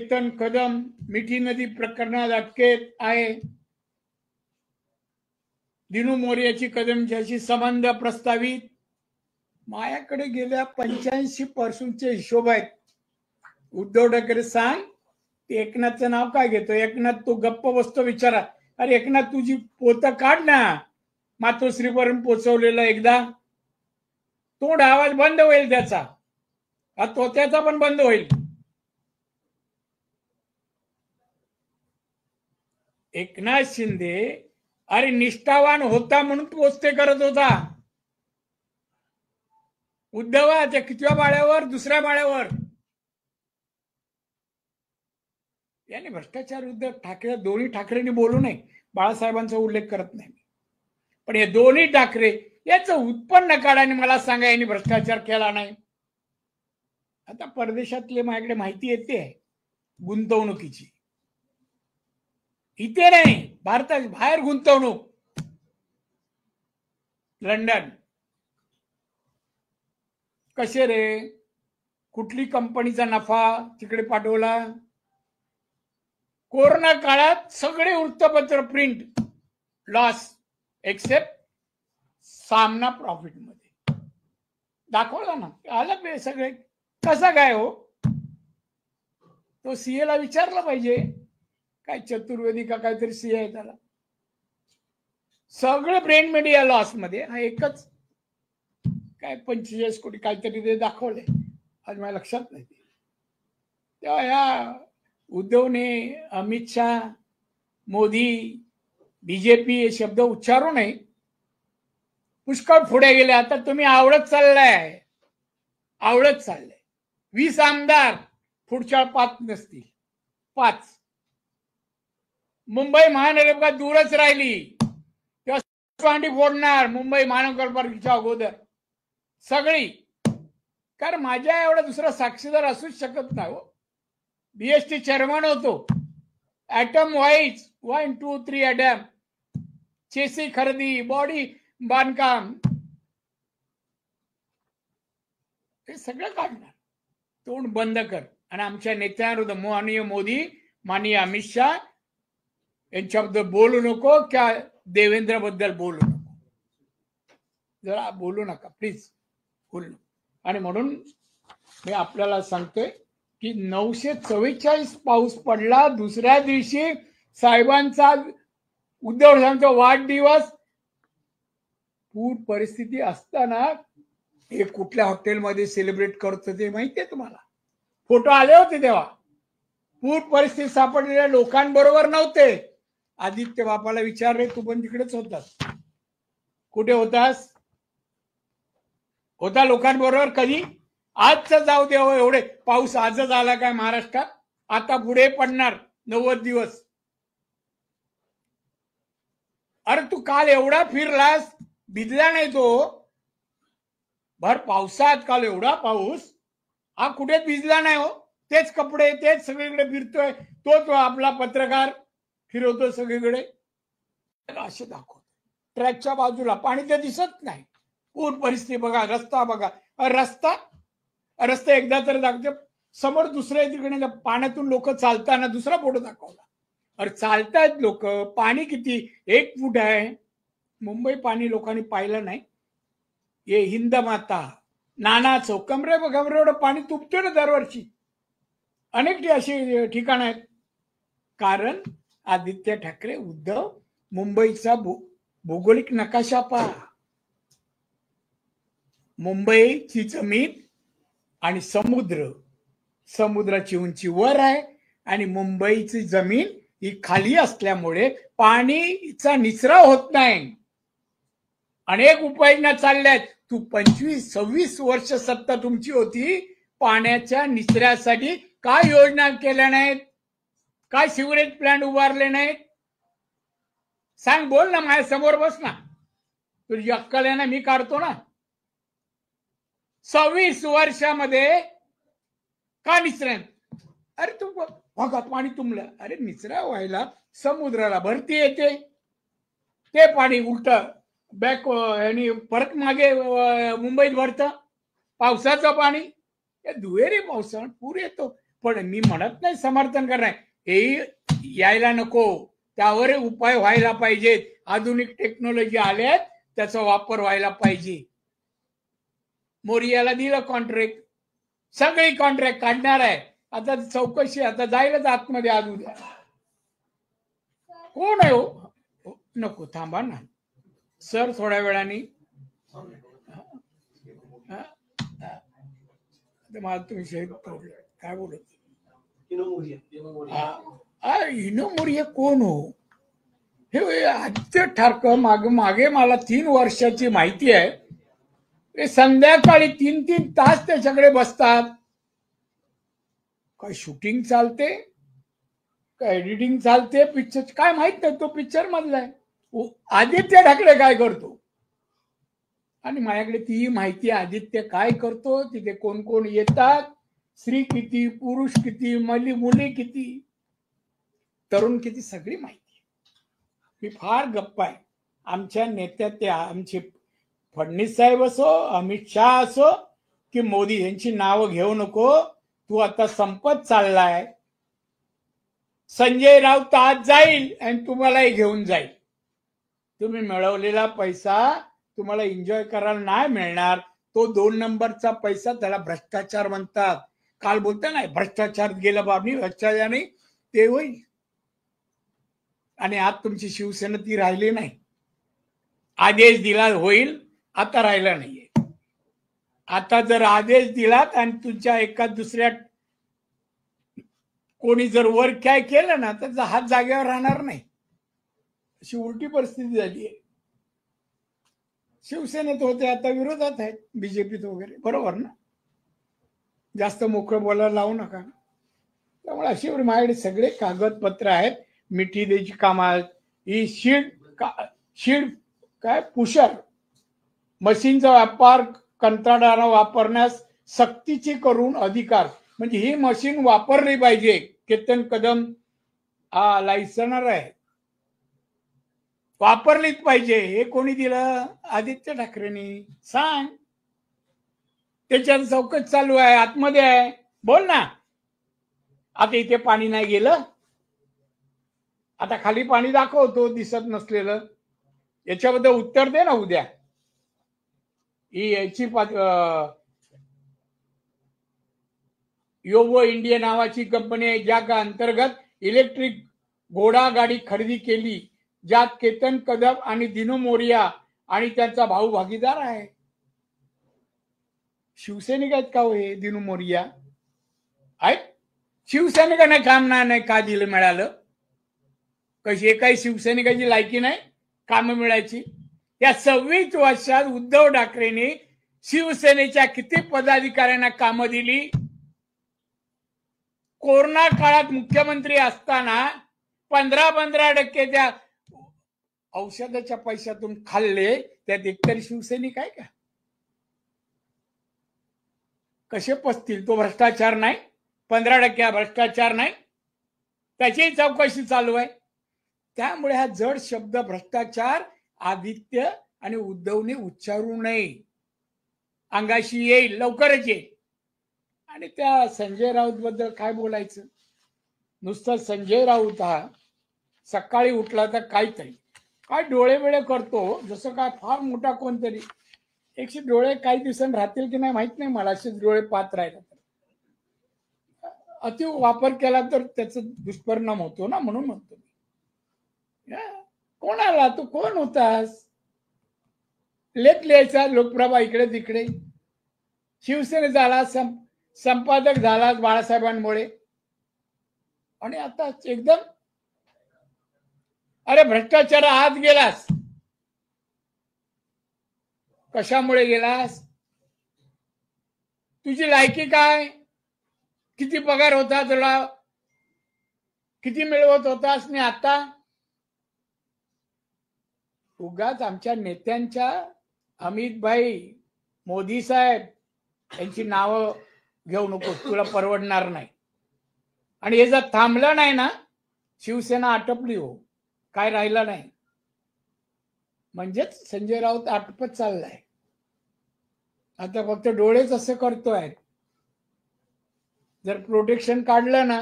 चेतन कदम मिठी नदी प्रकरणात अटकेत आहे. दिनू मोर्याची कदमच्याशी संबंध प्रस्तावित. माझ्याकडे गेल्या 85 पासूनचे हिशोब आहेत. उद्धव ठाकरे सांग ते एकनाथचं नाव काय घेतो? एकनाथ तो गप्प बसतो विचारा. अरे एकनाथ तुझी पोत काढ ना, मातोश्रीपर्यंत पोचवलेला एकदा. तोंड आवाज बंद होईल त्याचा, तोत्याचा पण बंद होईल. एकनाथ शिंदे अरे निष्ठावान होता म्हणून पोचते करत होता. उद्धवाच्या कितव्या माळ्यावर? दुसऱ्या माळ्यावर. याने भ्रष्टाचार उद्धव ठाकरे, दोन्ही ठाकरेंनी बोलू नये, बाळासाहेबांचा उल्लेख करत नाही, पण हे दोन्ही ठाकरे याचं उत्पन्न काढाने मला सांगा यांनी भ्रष्टाचार केला नाही. आता परदेशातले माझ्याकडे माहिती येते गुंतवणुकीची, इथे नाही भारतात बाहेर गुंतवणूक. लंडन कसे रे, कुठली कंपनीचा नफा तिकडे पाठवला. कोरोना काळात सगळे वृत्तपत्र प्रिंट लॉस एक्सेप्ट सामना प्रॉफिट मध्ये दाखवला ना. आलं सगळे. कसा काय हो? तो सीए ला विचारलं पाहिजे. काय चतुर्वेदी का काहीतरी सीए आहे त्याला. सगळे ब्रेन मीडिया लॉस मध्ये. हा एकच काय 45 कोटी काहीतरी ते दाखवले, आज माझ्या लक्षात नाही. तेव्हा या उद्धवने अमित शाह, मोदी, बीजेपी हे शब्द उच्चारू नये. पुष्कळ पुढे गेले. आता तुम्ही आवडत चाललाय, आवडत चाललंय. 20 आमदार पुढच्या 5 नसतील. 5 मुंबई महानगरपालिका दूरच राहिली तेव्हा भांडी फोडणार मुंबई महानगरपालिकेच्या अगोदर सगळी. कारण माझ्या एवढा दुसरा साक्षीदार असूच शकत नाही. बीएसटी चेअरमन होतो. ऍटम वाईज 1, 2, 3 ऍटम, चेसी खरेदी, बॉडी बांधकाम, हे सगळं काढणार. तोंड बंद कर. आणि आमच्या नेत्यांविरुद्ध माननीय मोदी, माननीय अमित शाह यांच्याबद्दल बोलू नको, क्या देवेंद्र बद्दल बोलू नको. जरा बोलू नका प्लीज, बोलू. आणि म्हणून मी आपल्याला सांगतोय की 944 पाऊस पडला. दुसऱ्या दिवशी साहेबांचा, उद्धव ठाकरेंचा वाढदिवस. पूर परिस्थिती असताना हे कुठल्या हॉटेलमध्ये सेलिब्रेट करत होते माहितीये तुम्हाला? फोटो आले होते तेव्हा. पूर परिस्थिती सापडलेल्या लोकांबरोबर नव्हते. आदित्य बापाला विचारले, तू पण तिकडेच होतास, कुठे होतास? होता लोकांबरोबर. कधी? आजच जाऊ दे. एवढे पाऊस आजच आला काय महाराष्ट्रात? आता पुढे पडणार 90 दिवस. अरे तू काल एवढा फिरलास, भिजला नाही तो? भर पावसात काल एवढा पाऊस, हा कुठेच भिजला नाही हो. तेच कपडे, तेच सगळीकडे फिरतोय. तोच आपला पत्रकार फिरवतो सगळीकडे. असे दाखवतो. ट्रॅकच्या बाजूला पाणी तर दिसत नाही. पूर परिस्थिती बघा, रस्ता बघा. रस्ता एकदा तर दाखवतो. समोर दुसऱ्या तिकडे पाण्यातून लोक चालताना दुसरा फोटो दाखवला. अरे चालतायत लोक, पाणी किती? 1 फूट आहे. मुंबई पाणी लोकांनी पाहिलं नाही. हे हिंद माता, नाना चौक, कमरे एवढं पाणी तुंबते ना दरवर्षी. अनेक अशी ठिकाणं आहेत. कारण आदित्य ठाकरे, उद्धव, मुंबईचा भौगोलिक नकाशा पहा. मुंबईची जमीन आणि समुद्र, समुद्राची उंची वर आहे आणि मुंबईची जमीन ही खाली असल्यामुळे पाणीचा निचरा होत नाही. अनेक उपाययोजना चालल्यात. तू 25-26 वर्ष सत्ता तुमची होती, पाण्याच्या निचऱ्यासाठी काय योजना केल्या नाहीत? काय सिवरेज प्लांट उभारले नाहीत? सांग, बोल ना, माझ्या समोर बस ना. तुझी अक्कल आहे ना, मी काढतो ना. 26 वर्षामध्ये का निचरा? अरे तू भागात पाणी तुंबलं. अरे निचरा व्हायला समुद्राला भरती येते, ते पाणी उलट बॅक आणि परत मागे मुंबईत भरतं. पावसाचं पाणी, दुहेरी पावसाळ्यात पूर येतो. पण मी म्हणत नाही समर्थन करणार, हेही यायला नको, त्यावर उपाय व्हायला पाहिजेत. आधुनिक टेक्नॉलॉजी आल्यात, त्याचा वापर व्हायला पाहिजे. मोरियाला दिलं कॉन्ट्रॅक्ट, सगळी कॉन्ट्रॅक्ट काढणार आहे. आता चौकशी, आता जाईलच आतमध्ये आज उद्या. कोण आहे हो? नको, थांबा ना सर, थोड्या वेळाने. मला तुम्ही शहीद काय बोलत? इनो मोरिया कोण हो? हे आदित्य ठाकरे मागे मला 3 वर्षाची माहिती आहे. ते संध्याकाळी 3-3 तास त्याच्याकडे बसतात. काय शूटिंग चालते, काय एडिटिंग चालते, पिक्चर काय माहित नाही. तो पिक्चर मधला आहे. आदित्य ठाकरे काय करतो, आणि माझ्याकडे ती माहिती, आदित्य काय करतो, तिथे कोण कोण येतात, स्त्री किती, पुरुष किती, मुली किती, तरुण किती, सगळी माहिती. मी फार गप्पा आहे. आमच्या नेत्या, ते आमचे फडणवीस साहेब असो, अमित शहा असो की मोदी, यांची नावं घेऊ नको. तू आता संपत चाललाय. संजय राऊत आज जाईल आणि तुम्हालाही घेऊन जाईल. तुम्ही मिळवलेला पैसा तुम्हाला एन्जॉय करायला नाही मिळणार. तो 2 नंबरचा पैसा, त्याला भ्रष्टाचार म्हणतात. काल बोलता नाही, भ्रष्टाचार गेला बाबी, भ्रष्टाचार नाही ते होईल. आणि आज तुमची शिवसेना ती राहिली नाही. आदेश दिला होईल, आता राहिला नाहीये. आता जर आदेश दिलात आणि तुमच्या एका दुसऱ्या कोणी जर वर काय केलं ना, तर हात जागेवर राहणार नाही. अशी उलटी परिस्थिती झाली आहे. शिवसेनेत होते, आता विरोधात आहेत, बीजेपीत वगैरे, बरोबर ना? जास्त मोकळं बोलायला लावू नका. त्यामुळे अशी माझ्याकडे सगळे कागदपत्र आहेत. मिठी द्यायची कामात, ही शीड काय पुशर मशीनचा व्यापार कंत्राटदारांना वापरण्यास सक्तीची करून अधिकार, म्हणजे ही मशीन वापरली पाहिजे. केतन कदम लायसनर आहे, वापरलीच पाहिजे. हे कोणी दिलं? आदित्य ठाकरेंनी. सांग, त्याच्यात चौकशी चालू आहे, आतमध्ये आहे, बोल ना. आता इथे पाणी नाही गेलं, आता खाली पाणी दाखवतो दिसत नसलेलं, याच्याबद्दल उत्तर दे ना उद्या. ही याची योवो इंडिया नावाची कंपनी आहे, ज्या अंतर्गत इलेक्ट्रिक घोडा गाडी खरेदी केली, ज्यात केतन कदम आणि दिनू मोरिया आणि त्यांचा भाऊ भागीदार आहे. शिवसैनिक आहेत का हो हे दिनू मोरिया? आहेत. शिवसैनिकांना काम नाही का दिलं मिळालं? कशी काही शिवसैनिकाची लायकी नाही काम मिळायची? या 26 वर्षात उद्धव ठाकरेंनी शिवसेनेच्या किती पदाधिकाऱ्यांना कामं दिली? कोरोना काळात मुख्यमंत्री असताना 15% त्या औषधाच्या पैशातून खाल्ले, त्यात एकतरी शिवसैनिक आहे का? कसे पसतील? तो भ्रष्टाचार नाही? 15% भ्रष्टाचार नाही? त्याची चौकशी चालू आहे. त्यामुळे हा जड शब्द भ्रष्टाचार आदित्य आणि उद्धवने उच्चारू नये. अंगाशी येईल, लवकरच येईल. आणि त्या संजय राऊत बद्दल काय बोलायचं? नुसतं संजय राऊत हा सकाळी उठला तर काहीतरी काय डोळे वेळे करतो, जसं काय फार मोठा कोणतरी. एकशे डोळे काही दिवसांनी राहतील की नाही माहित नाही मला, असेच डोळे पाहत राहिला तर अति वापर केला तर त्याचा दुष्परिणाम होतो ना, म्हणून म्हणतो मी. कोणाला? तू कोण होतास? लेख लिहायचा लोकप्रभा इकडे तिकडे, शिवसेने झाला, संपादक झाला बाळासाहेबांमुळे, आणि आता एकदम अरे भ्रष्टाचार आत गेलास. कशामुळे गेलास? तुझी लायकी काय? किती पगार होता तुला? किती मिळवत होतास? आणि आता उगाच आमच्या नेत्यांच्या, अमित भाई, मोदी साहेब यांची नावं घेऊ नको, तुला परवडणार नाही. आणि हे जर थांबलं नाही ना, शिवसेना आटपली हो, काय राहिलं नाही. म्हणजेच संजय राऊत आटपत चाललाय. आता फक्त डोळेच असं करतोय. जर प्रोटेक्शन काढलं ना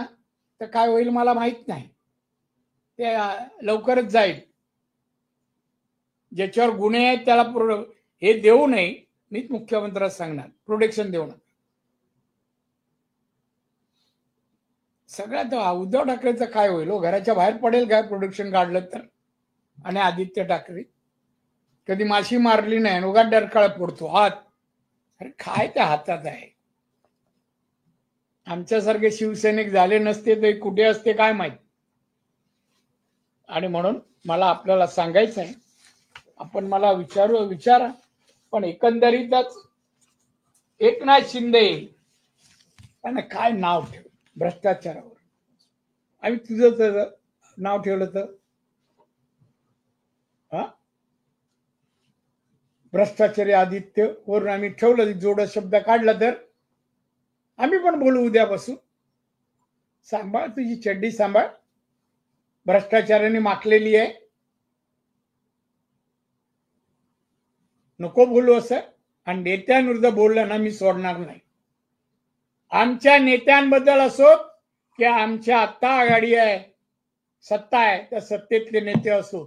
तर काय होईल मला माहित नाही, ते लवकरच जाईल. ज्याच्यावर गुन्हे आहेत त्याला हे देऊ नये, मीच मुख्यमंत्र्याला सांगणार प्रोटेक्शन देऊ नका. सगळ्यात उद्धव ठाकरेचं काय होईल, घराच्या बाहेर पडेल काय प्रोटेक्शन काढलं तर. आणि आदित्य ठाकरे कधी माशी मारली नाही, उगा डरकाळ फोडतो हात. अरे काय त्या हातात आहे. आमच्यासारखे शिवसैनिक झाले नसते तर कुठे असते काय माहित. आणि म्हणून मला आपल्याला सांगायचं आहे, आपण मला विचारा, पण एकंदरीतच एकनाथ शिंदे त्याने काय नाव ठेवलं भ्रष्टाचारावर. आम्ही तुझं नाव ठेवलं तर भ्रष्टाचारी आदित्य वरून आम्ही ठेवलं, जोड शब्द काढला तर आम्ही पण बोलू उद्यापासून. सांभाळ तुझी चड्डी सांभाळ, भ्रष्टाचाराने माखलेली आहे, नको बोलू असं. आणि नेत्यांविरुद्ध बोललं ना मी सोडणार नाही. आमच्या नेत्यांबद्दल असो की आमच्या आत्ता आघाडी आहे, सत्ता आहे, त्या सत्तेतले नेते असो,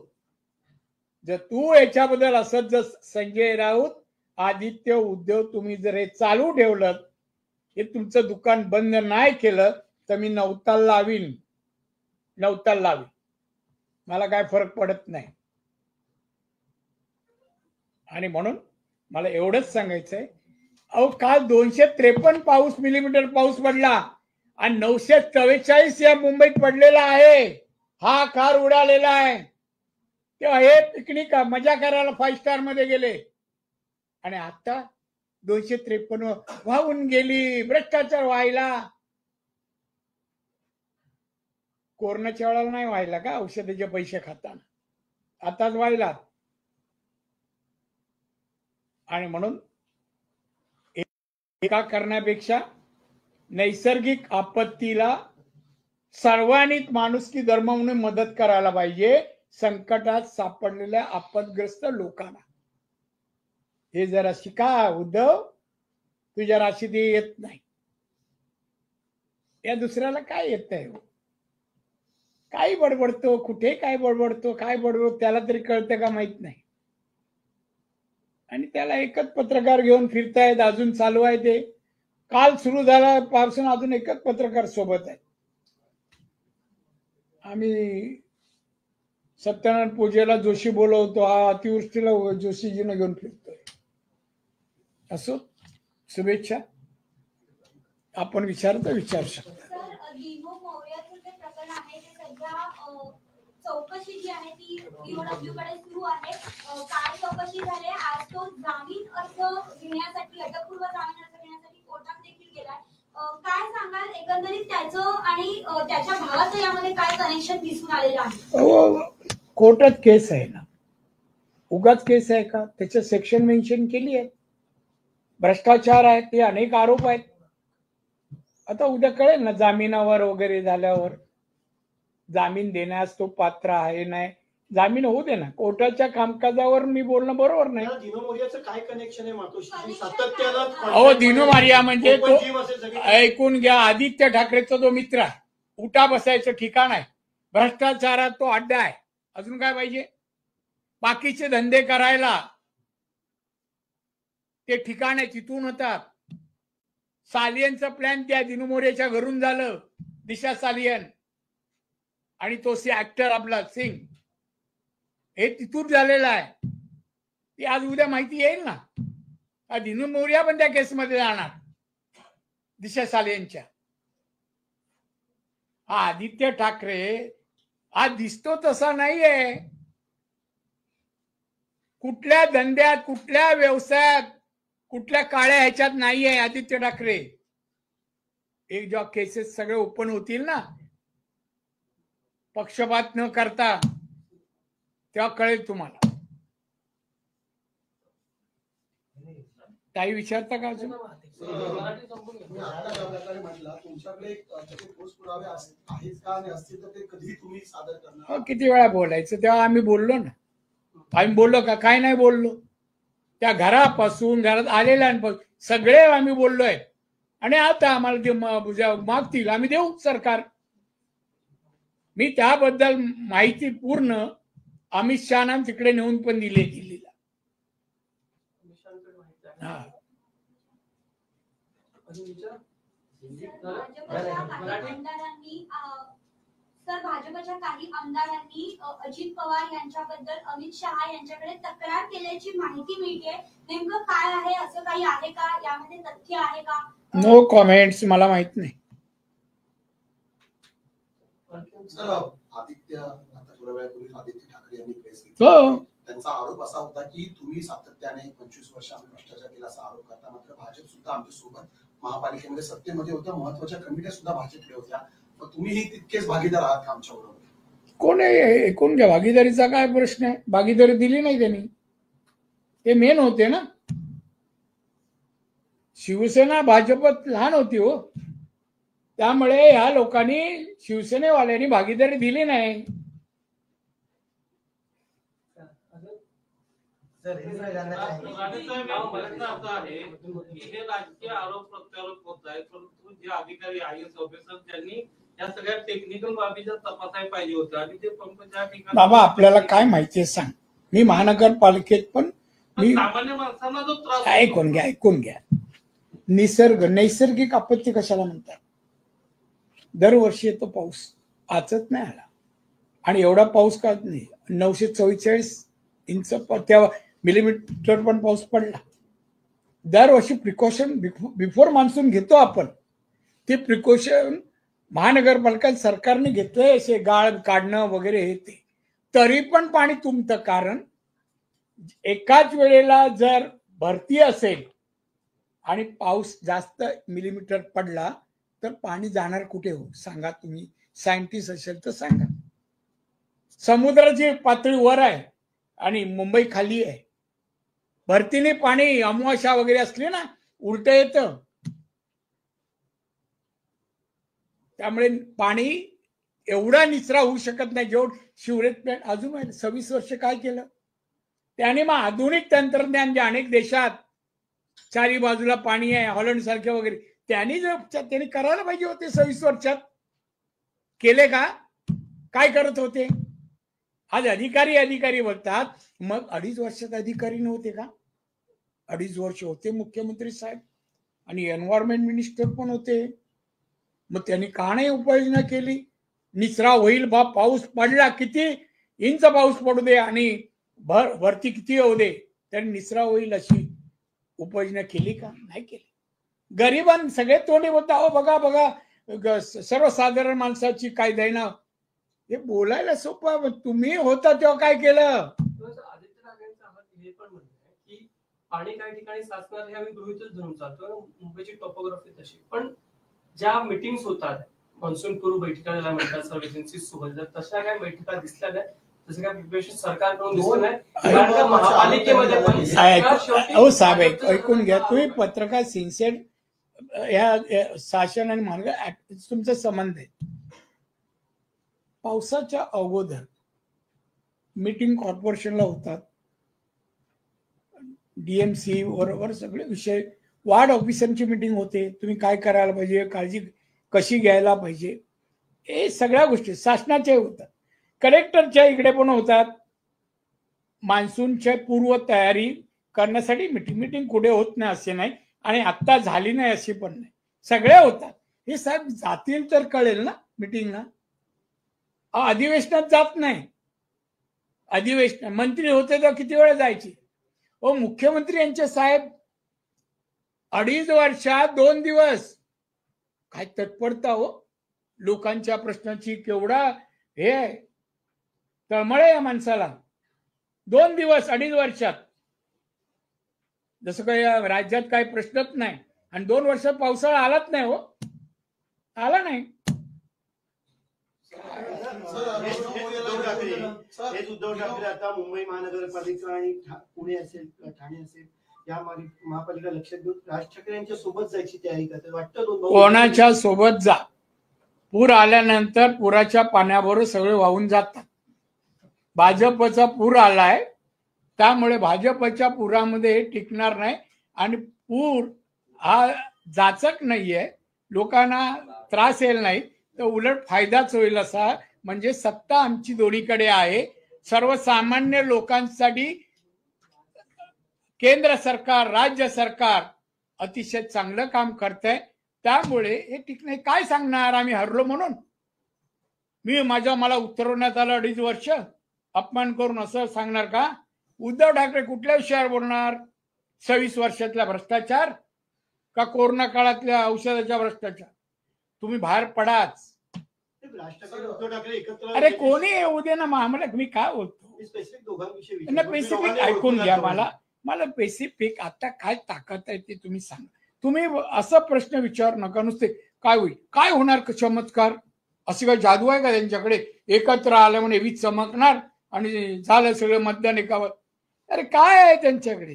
जर तू याच्याबद्दल असत, जर संजय राऊत, आदित्य, उद्धव, तुम्ही जर हे चालू ठेवलं, हे तुमचं दुकान बंद नाही केलं तर मी नवताल लावीन. मला काय फरक पडत नाही. आणि म्हणून मला एवढंच सांगायचंय, अहो काल 253 मिलीमीटर पाऊस पडला आणि 944 या मुंबईत पडलेला आहे. हा कार उडालेला आहे. तेव्हा हे पिकनिक मजा करायला 5 स्टार मध्ये गेले आणि आता 253 वाहून गेली. भ्रष्टाचार व्हायला कोरोनाच्या वेळेला नाही व्हायला का, औषधाचे पैसे खाताना, आताच व्हायला. आणि म्हणून एका करण्यापेक्षा नैसर्गिक आपत्तीला सर्वांनीच माणुसकी धर्म म्हणून मदत करायला पाहिजे. संकटात सापडलेल्या आपदग्रस्त लोकांना हे जरा शिका. उद्धव, तुझ्या राशी ते येत नाही, या दुसऱ्याला काय येत आहे. काही बडबडतो, कुठे काय बडबडतो, त्याला तरी कळतं का माहित नाही. आणि त्याला एकच पत्रकार घेऊन फिरतायत, अजून चालू आहे ते. काल सुरू झाला पासून अजून एकच पत्रकार सोबत आहे. आम्ही सत्यनारायण पूजेला जोशी बोलवतो, हा अतिवृष्टीला जोशीजीनं घेऊन फिरतोय. असो, शुभेच्छा. आपण विचारू शकता. चौकशी जी आहे ती ईओडब्ल्यू कडे सुरू आहे. काय चौकशी झाली, आज तो जामीन अर्ज घेण्यासाठी, अटकपूर्व जामीन अर्ज घेण्यासाठी कोर्टात देखील गेलाय. काय सांगाल एकंदरीत त्याचं आणि त्याच्या भावाचं यामध्ये काय कनेक्शन दिसून आलेलं आहे? कोर्टात केस आहे ना, उगाच केस आहे का, त्याचं सेक्शन मेन्शन केली आहे. भ्रष्टाचार आहे, ते अनेक आरोप आहेत. आता उद्या कळेल ना, जामिनावर वगैरे झाल्यावर जामीन देण्यास तो पात्र आहे नाही. जामीन होऊ दे ना, कोर्टाच्या कामकाजावर मी बोलणं बरोबर नाही. काय कनेक्शन आहे मातोश्री सातत्यानं? अहो दिनू मारिया म्हणजे तो, ऐकून घ्या, आदित्य ठाकरेचा जो मित्र आहे, उठा बसायचं ठिकाण आहे, भ्रष्टाचारात तो अड्डा आहे. अजून काय पाहिजे? बाकीचे धंदे करायला ते ठिकाण आहे, तिथून होतात. सालियनचं प्लॅन त्या दिनू मोरेच्या घरून झालं, दिशा सालियन आणि तो ऍक्टर आपला सिंग, हे तिथून झालेला आहे. ती आज उद्या माहिती येईल ना. दिनू मोरिया पण त्या केसमध्ये जाणार, दिशा सालियनच्या. हा आदित्य ठाकरे हा दिसतो तसा नाहीये. कुठल्या धंद्यात, कुठल्या व्यवसायात, कुठल्या काळ्या ह्याच्यात नाहीये आदित्य ठाकरे. एक जेव्हा केसेस सगळे ओपन होतील ना, पक्षपात न करता, तेव्हा कळेल तुम्हाला. काही विचारता का अजून? किती वेळा बोलायचं, तेव्हा आम्ही बोललो ना. आम्ही बोललो का? काय नाही बोललो. त्या घरापासून, घरात आलेल्या सगळे आम्ही बोललोय. आणि आता आम्हाला जे मागतील आम्ही देऊ सरकार. मी त्याबद्दल माहिती पूर्ण अमित शहाना तिकडे नेऊन पण दिली दिल्लीला. हा. भाजपच्या काही आमदारांनी अजित पवार यांच्याबद्दल अमित शहा यांच्याकडे तक्रार केल्याची माहिती मिळते. नेमकं काय आहे, असं काही आहे का, यामध्ये तथ्य आहे का? नो कॉमेंट्स, मला माहित नाही. आदित्य आता थोड्या वेळापूर्वी आदित्य ठाकरे यांनी प्रेस घेतली. त्यांचा आरोप असा होता की तुम्ही सातत्याने 25 वर्ष आम्ही भ्रष्टाचार केला असा आरोप करता, मात्र भाजप सुद्धा आमच्या सोबत महापालिकेमध्ये सत्तेमध्ये होत्या, महत्वाच्या कमिट्या सुद्धा भाजपकडे होत्या. तुम्हीही तितकेच भागीदार आहात का आमच्या बरोबर? कोण आहे ऐकून घ्या, भागीदारीचा काय प्रश्न आहे? भागीदारी दिली नाही त्यांनी, ते मेन होते ना. शिवसेना भाजपत लहान होती हो, त्यामुळे ह्या लोकांनी शिवसेनेवाल्यांनी भागीदारी दिली नाही. राजकीय आरोप प्रत्यारोप होत आहे, परंतु जे अधिकारी IAS ऑफिसर त्यांनी या सगळ्या टेक्निकल बाबीच्या तपासायला पाहिजे होतं आणि ते पंप ज्या ठिकाणी. बाबा आपल्याला काय माहितीये सांग, मी महानगरपालिकेत पण मी सामान्य माणसांना जो त्रास ऐकून घ्या. नैसर्गिक आपत्ती कशाला म्हणतात? दरवर्षी येतो पाऊस, आजच नाही आला. आणि एवढा पाऊस का नाही, 944 इंच मिलीमीटर पण पाऊस पडला. दरवर्षी प्रिकॉशन बिफोर मान्सून घेतो आपण, ते प्रिकॉशन महानगरपालिका सरकारने घेतलंय, असे गाळ काढणं वगैरे हे ते, तरी पण पाणी तुंबतं. कारण एकाच वेळेला जर भरती असेल आणि पाऊस जास्त मिलीमीटर पडला तर पाणी जाणार कुठे हो सांगा तुम्ही? सायंटिस्ट असेल तर सांगा. समुद्राची पातळी वर आहे आणि मुंबई खाली आहे, भरतीने पाणी अमावास्या वगैरे असली ना उलट येतं. त्यामुळे पाणी एवढा निचरा होऊ शकत नाही. जेवढं शिवरेज प्लॅन्ट अजून 26 वर्ष काय केलं त्याने? मग आधुनिक तंत्रज्ञान जे अनेक देशात चारी बाजूला पाणी आहे, हॉलंड सारखे वगैरे, त्यांनी करायला पाहिजे होते. 26 वर्षात केले का? काय करत होते? आज अधिकारी बोलतात, मग 2.5 वर्षात अधिकारी नव्हते का? 2.5 वर्ष होते मुख्यमंत्री साहेब आणि एन्व्हायरमेंट मिनिस्टर पण होते. मग त्यांनी का नाही उपाययोजना केली? निचरा होईल बा, पाऊस पडला, किती इंच पाऊस पडू दे आणि भरती किती होऊ दे, त्यांनी निचरा होईल अशी उपाययोजना केली का? नाही केली. गरिबां सगळे तोंडी होता. अहो बघा सर्वसाधारण माणसाची काय दैना, हे बोलायला सोपं. तुम्ही होता तेव्हा काय केलं? आदित्य ठाकरेंचं हे पण म्हणणं आहे की पाणी काही ठिकाणी साचणार हे आम्ही गृहीतच धरून चालतो, मुंबईची टॉपोग्राफी तशी. पण ज्या मीटिंग्स होतात, मान्सून पूर्व बैठका ज्याला म्हणतात, सर्व एजन्सी सोबत, जर तशा काही बैठका दिसल्या नाही, तसं काय प्रिपरेशन सरकारकडून दिसत नाही. महापालिकेमध्ये पण साहेब ऐकून घ्या, तुम्ही पत्रकार सिन्सिअर या शासन आणि महानगर तुमचा संबंध आहे. पावसाच्या अगोदर मीटिंग कॉर्पोरेशनला होतात, DMC बरोबर सगळे विषय, वार्ड ऑफिसरची मीटिंग होते. तुम्ही काय करायला पाहिजे, काळजी कशी घ्यायला पाहिजे, हे सगळ्या गोष्टी शासनाच्या होतात. कलेक्टरच्या इकडे पण होतात. मान्सूनच्या पूर्व तयारी करण्यासाठी मीटिंग कुठे होत नाही असे नाही, आणि आत्ता झाली नाही अशी पण नाही, सगळ्या होतात. हे साहेब जातील तर कळेल ना मीटिंगला. अधिवेशनात जात नाही. अधिवेशन मंत्री होते तर किती वेळा जायची? ओ मुख्यमंत्री यांचे साहेब 2.5 वर्षात 2 दिवस काय तत्परता हो लोकांच्या प्रश्नाची, केवढा हे तळमळ या माणसाला. 2 दिवस 2.5 वर्षात, जसं काही राज्यात काही प्रश्नच नाही. आणि 2 वर्षात पावसाळा आलाच नाही हो, आला नाही. उद्धव ठाकरे आता मुंबई महानगरपालिका आणि पुणे असेल, ठाणे असेल, या महापालिका लक्षात घेऊन राज ठाकरे यांच्या सोबत जायची तयारी करतात वाटतं. कोणाच्या सोबत जा? पूर आल्यानंतर पुराच्या पाण्याबरोबर सगळे वाहून जातात. भाजपचा पूर आलाय, त्यामुळे भाजपच्या पुरामध्ये टिकणार नाही. आणि पूर हा जाचक नाहीये, लोकांना त्रास येईल नाही, तर उलट फायदाच होईल असा. म्हणजे सत्ता आमची दोन्हीकडे आहे. सर्वसामान्य लोकांसाठी केंद्र सरकार, राज्य सरकार अतिशय चांगलं काम करतंय. त्यामुळे हे ठीक नाही. काय सांगणार आम्ही हरलो म्हणून? मला उतरवण्यात आलं 2.5 वर्ष अपमान करून असं सांगणार का? उद्धव ठाकरे कुठल्या विषयावर बोलणार? 26 वर्षातला भ्रष्टाचार का कोरोना काळातल्या औषधाच्या भ्रष्टाचार? तुम्ही बाहेर पडाच. राष्ट्रपती उद्धव ठाकरे एकत्र अरे कोणी येऊ दे ना, आम्हाला मी काय बोलतो स्पेसिफिक दोघांविषयी ना, स्पेसिफिक ऐकून घ्या. मला स्पेसिफिक आता काय ताकद आहे ते तुम्ही सांगा. तुम्ही असा प्रश्न विचार नका नुसते काय होईल, काय होणार, चमत्कार, अशी काय जादू आहे का त्यांच्याकडे? एकत्र आलं म्हणे वीज चमकणार आणि झालं सगळं मतदान एकावर. अरे काय आहे त्यांच्याकडे?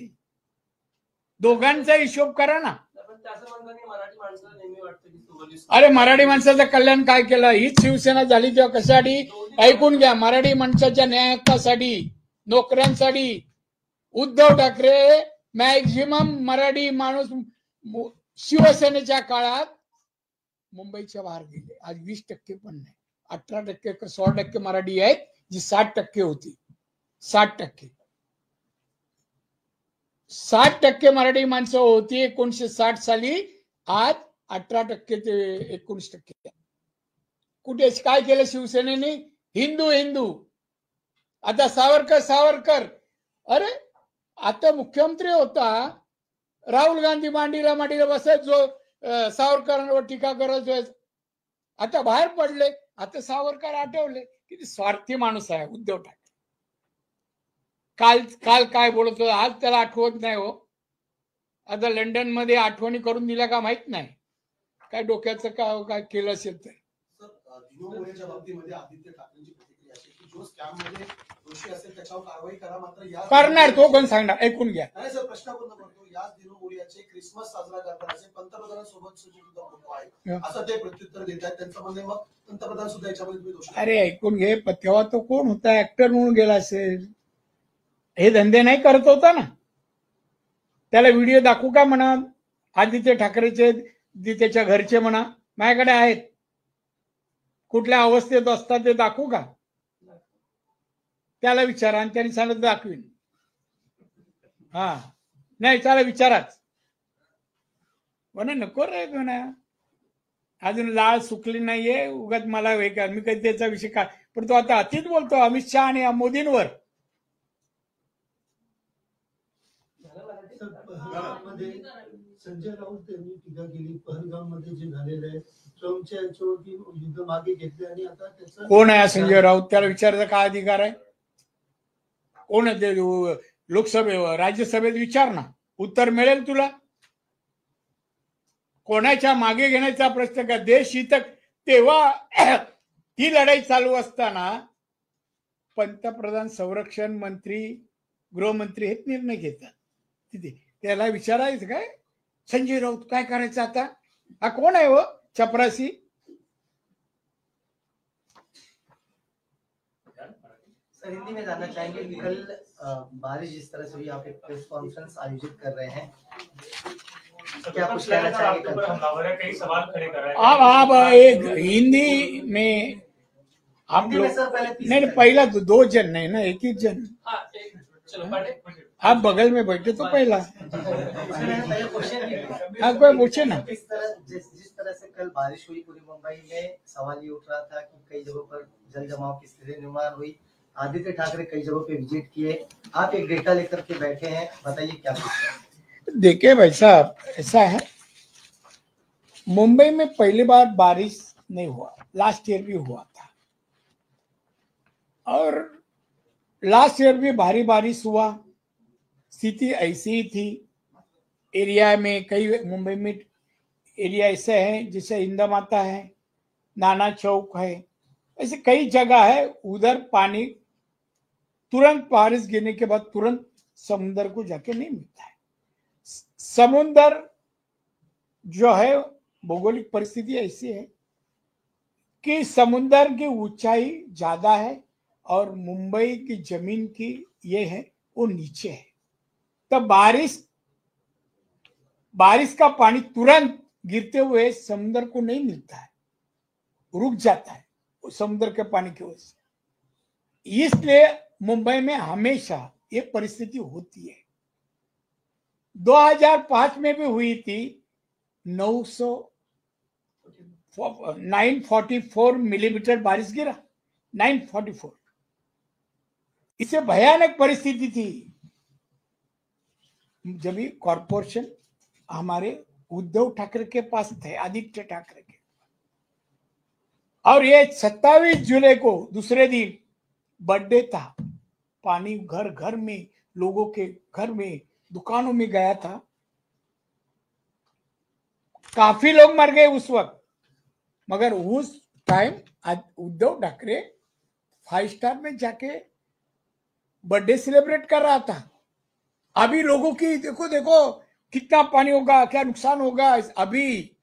दोघांचा हिशोब करा ना. अरे मराठी माणसाचं कल्याण काय केलं? हीच शिवसेना झाली तेव्हा कशासाठी? ऐकून घ्या. मराठी माणसाच्या न्याय हक्कासाठी, नोकऱ्यांसाठी उद्धव ठाकरे मॅक्झिमम मराठी माणूस शिवसेनेच्या काळात मुंबईच्या बाहेर गेले. आज 20% पण नाही, 18% का 16% मराठी आहेत, जी 60% होती. 60% मराठी माणसं होती 1960 साली. आज 18% ते 19%. कुठे काय केलं शिवसेनेने? हिंदू. आता सावरकर. अरे आता मुख्यमंत्री होता, राहुल गांधी मांडीला बसायच, जो सावरकरांवर टीका करत. आता बाहेर पडले, आता सावरकर आठवले. किती स्वार्थी माणूस आहे उद्धव ठाकरे. काल काय बोलत होता, आज त्याला आठवत नाही हो. आता लंडन मध्ये आठवणी करून दिल्या का माहित नाही. काय डोक्याचं काय केलं असेल तर. दिनोमुळेच्या बाबतीमध्ये आदित्य ठाकरेंची प्रतिक्रिया अशी की जो स्कॅम मध्ये दोषी असेल त्याच्यावर कारवाई करा, मात्र या करणार तो कोण सांगणार? ऐकून घ्या. नाही सर, प्रश्न पूर्ण करतो. याच दिनोमुळेचे क्रिसमस साजरा करताना असे पंतप्रधानांसोबत सुद्धा फोटो आहे असं ते प्रत्युत्तर देत आहेत. त्यांचं म्हणणे मग पंतप्रधान सुद्धा याच्यामध्ये तुम्ही दोषी. अरे ऐकून घे. तेव्हा तो कोण होता? ऍक्टर म्हणून गेला असेल. हे धंदे नाही करत होता ना. त्याला व्हिडिओ दाखवू का म्हणा? आदित्य ठाकरेचे, त्याच्या घरचे म्हणा, माझ्याकडे आहेत. कुठल्या अवस्थेत असतात ते दाखवू का? त्याला विचारा आणि त्यांनी सांगितलं दाखवीन. हा नाही त्याला विचाराच म्हणा. नको रे म्हणा, अजून लाळ सुकली नाहीये. उगाच मला हे का, मी कधी त्याचा विषय काय. पण तो आता अतिच बोलतो अमित शहा आणि मोदींवर. संजय राऊत यांनी टीका केली पहलगाम मध्ये जे झालेलं आहे, ट्रम्पच्या याच्यावरती युद्ध मागे घेतले आणि आता त्याचं. कोण आहे संजय राऊत? त्याला विचारायचा काय अधिकार आहे? कोण आहे ते? लोकसभेवर, राज्यसभेत विचार ना, उत्तर मिळेल तुला. कोणाच्या मागे घेण्याचा प्रश्न का? देश हितक. तेव्हा ती लढाई चालू असताना पंतप्रधान, संरक्षण मंत्री, गृहमंत्री हेच निर्णय घेतात तिथे. त्याला विचारायचं काय संजय राऊत काय करायचं आता? हा कोण आहे हो चपरासी? सर हिंदी में जानना चाहेंगे, कल बारिश जिस तरह से हुई, आप एक प्रेस कॉन्फ्रेंस आयोजित कर रहे हैं, क्या कुछ कहना चाहेंगे? कई सवाल खड़े कर रहे हैं। आप एक हिंदी में आप लोग नहीं, पहला 2 जन नहीं ना, एक ही जन। आप बगल में बैठे तो पहला आप कोई पूछे ना। जिस तरह से कल बारिश हुई पूरी मुंबई में, सवाल ये उठ रहा था कि कई जगहों पर जल जमाव की स्थिति निर्माण हुई। आदित्य ठाकरे कई जगहों पे विजिट किए, आप एक डेटा लेकर के बैठे हैं, बताइए क्या कुछ है? देखिए भाई साहब, ऐसा है, मुंबई में पहली बार बारिश नहीं हुआ, लास्ट ईयर भी हुआ था, और लास्ट ईयर भी भारी बारिश हुआ, स्थिति ऐसी ही थी। एरिया में कई मुंबई में एरिया ऐसे हैं जैसे इंदमाता है, नाना चौक है, ऐसे कई जगह है, उधर पानी तुरंत बारिश गिरने के बाद तुरंत समुद्र को जाके नहीं मिलता है। समुद्र जो है, भौगोलिक परिस्थिति ऐसी है कि समुद्र की ऊंचाई ज्यादा है और मुंबई की जमीन की ये है वो नीचे है, तो बारिश बारिश का पानी तुरंत गिरते हुए समुद्र को नहीं मिलता है, रुक जाता है समुद्र के पानी की वजह से। इसलिए मुंबई में हमेशा ये परिस्थिति होती है। 2005 में भी हुई थी। 944 मिलीमीटर बारिश गिरा, 944। इससे भयानक परिस्थिति थी जब कॉरपोरेशन हमारे उद्धव ठाकरे के पास थे, आदित्य ठाकरे के। और ये 27 जुलाई को दूसरे दिन बर्थडे था, पानी घर घर में, लोगों के घर में, दुकानों में गया था। काफी लोग मर गए उस वक्त, मगर उस टाइम उद्धव ठाकरे 5 स्टार में जाके बर्थडे सेलिब्रेट कर रहा था। अभी लोगों की देखो देखो कितना पानी होगा, क्या नुकसान होगा। अभी